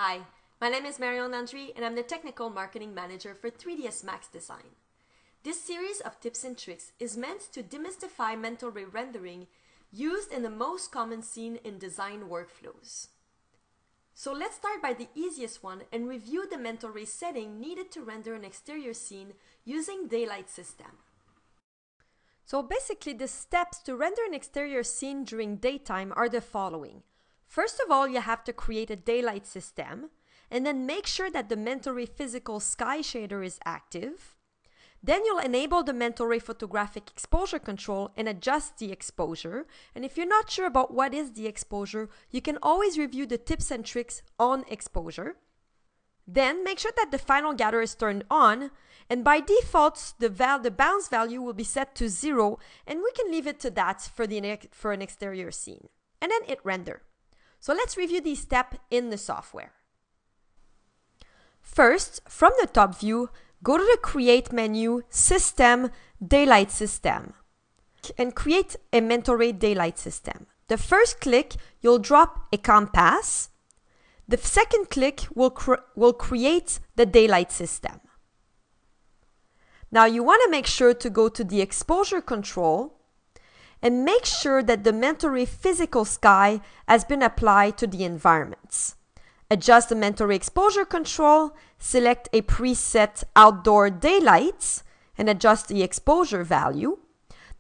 Hi, my name is Marion Landry and I'm the Technical Marketing Manager for 3dsMaxDesign. This series of tips and tricks is meant to demystify mental ray rendering used in the most common scene in design workflows. So let's start by the easiest one and review the mental ray setting needed to render an exterior scene using daylight system. So basically the steps to render an exterior scene during daytime are the following. First of all, you have to create a daylight system and then make sure that the mental ray physical sky shader is active. Then you'll enable the mental ray photographic exposure control and adjust the exposure. And if you're not sure about what is the exposure, you can always review the tips and tricks on exposure. Then make sure that the final gather is turned on, and by default the bounce value will be set to 0, and we can leave it to that for an exterior scene. And then hit render. So let's review these steps in the software. First, from the top view, go to the Create menu, System, Daylight System, and create a mental ray daylight system. The first click, you'll drop a compass. The second click will create the daylight system. Now you want to make sure to go to the exposure control and make sure that the mental ray physical sky has been applied to the environments. Adjust the mental ray exposure control, select a preset outdoor daylights, and adjust the exposure value.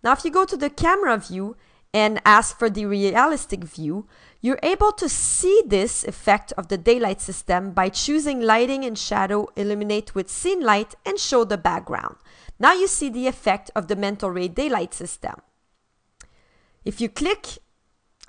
Now if you go to the camera view and ask for the realistic view, you're able to see this effect of the daylight system by choosing lighting and shadow, illuminate with scene light, and show the background. Now you see the effect of the mental ray daylight system. If you click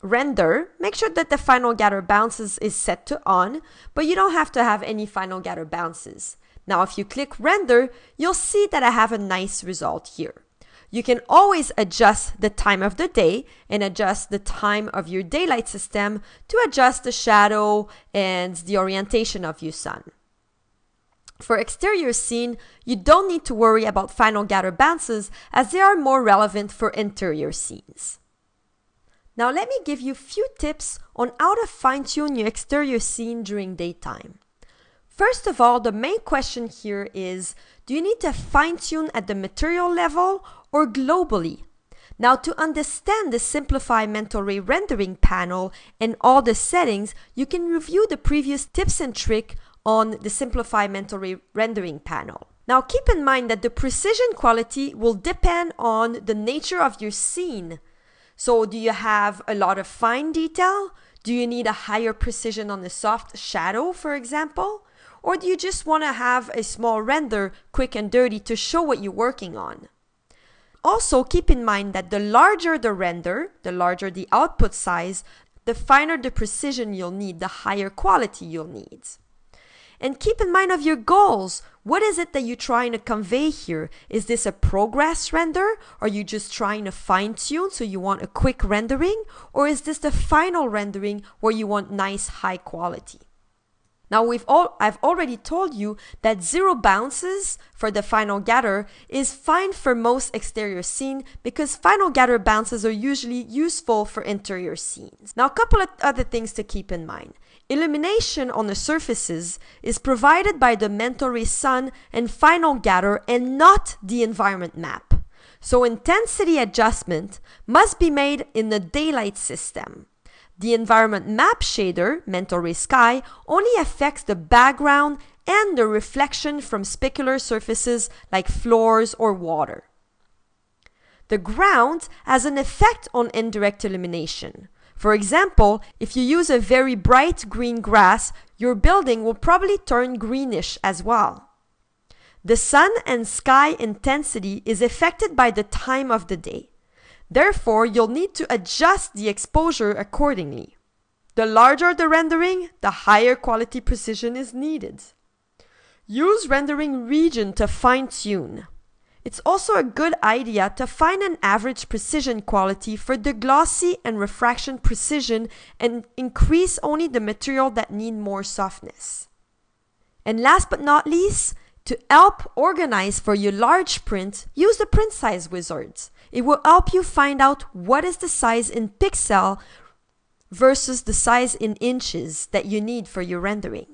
render, make sure that the final gather bounces is set to on, but you don't have to have any final gather bounces. Now if you click render, you'll see that I have a nice result here. You can always adjust the time of the day and adjust the time of your daylight system to adjust the shadow and the orientation of your sun. For exterior scene, you don't need to worry about final gather bounces as they are more relevant for interior scenes. Now let me give you a few tips on how to fine-tune your exterior scene during daytime. First of all, the main question here is, do you need to fine-tune at the material level or globally? Now to understand the Simplify Mental Ray Rendering panel and all the settings, you can review the previous tips and tricks on the Simplify Mental Ray Rendering panel. Now keep in mind that the precision quality will depend on the nature of your scene. So do you have a lot of fine detail? Do you need a higher precision on the soft shadow, for example? Or do you just want to have a small render, quick and dirty, to show what you're working on? Also, keep in mind that the larger the render, the larger the output size, the finer the precision you'll need, the higher quality you'll need. And keep in mind of your goals. What is it that you're trying to convey here? Is this a progress render? Are you just trying to fine-tune so you want a quick rendering? Or is this the final rendering where you want nice high quality? Now I've already told you that 0 bounces for the final gather is fine for most exterior scene because final gather bounces are usually useful for interior scenes. Now a couple of other things to keep in mind. Illumination on the surfaces is provided by the mental ray sun and final gather and not the environment map. So intensity adjustment must be made in the daylight system. The environment map shader, mental ray sky, only affects the background and the reflection from specular surfaces like floors or water. The ground has an effect on indirect illumination. For example, if you use a very bright green grass, your building will probably turn greenish as well. The sun and sky intensity is affected by the time of the day. Therefore, you'll need to adjust the exposure accordingly. The larger the rendering, the higher quality precision is needed. Use rendering region to fine-tune. It's also a good idea to find an average precision quality for the glossy and refraction precision and increase only the material that need more softness. And last but not least, to help organize for your large print, use the print size wizard. It will help you find out what is the size in pixel versus the size in inches that you need for your rendering.